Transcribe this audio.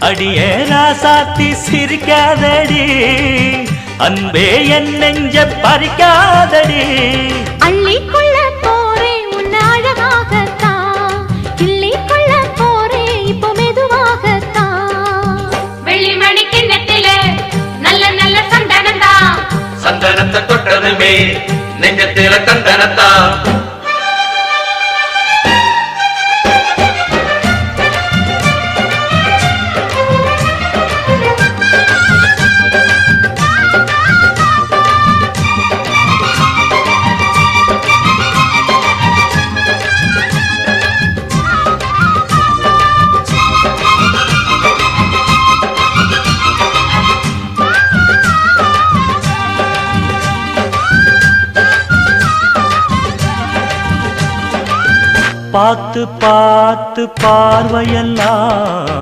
அடியே ராசாத்தி சிரிக்காதடி, அன்பே என் நெஞ்ச பறிக்காதடி. அள்ளிக்கொள்ள போரே உன்னை அழகாகத்தான், கிள்ளிக்கொள்ள போரே இப்போ மெதுவாகத்தான். வெள்ளிமணி கிண்ணத்திலே நல்ல நல்ல சந்தனத்தா, சந்தனத்தை தொட்டதுமே நெஞ்சத்தில தந்தனத்தா. பார்த்து பார்த்து பார்வையெல்லாம்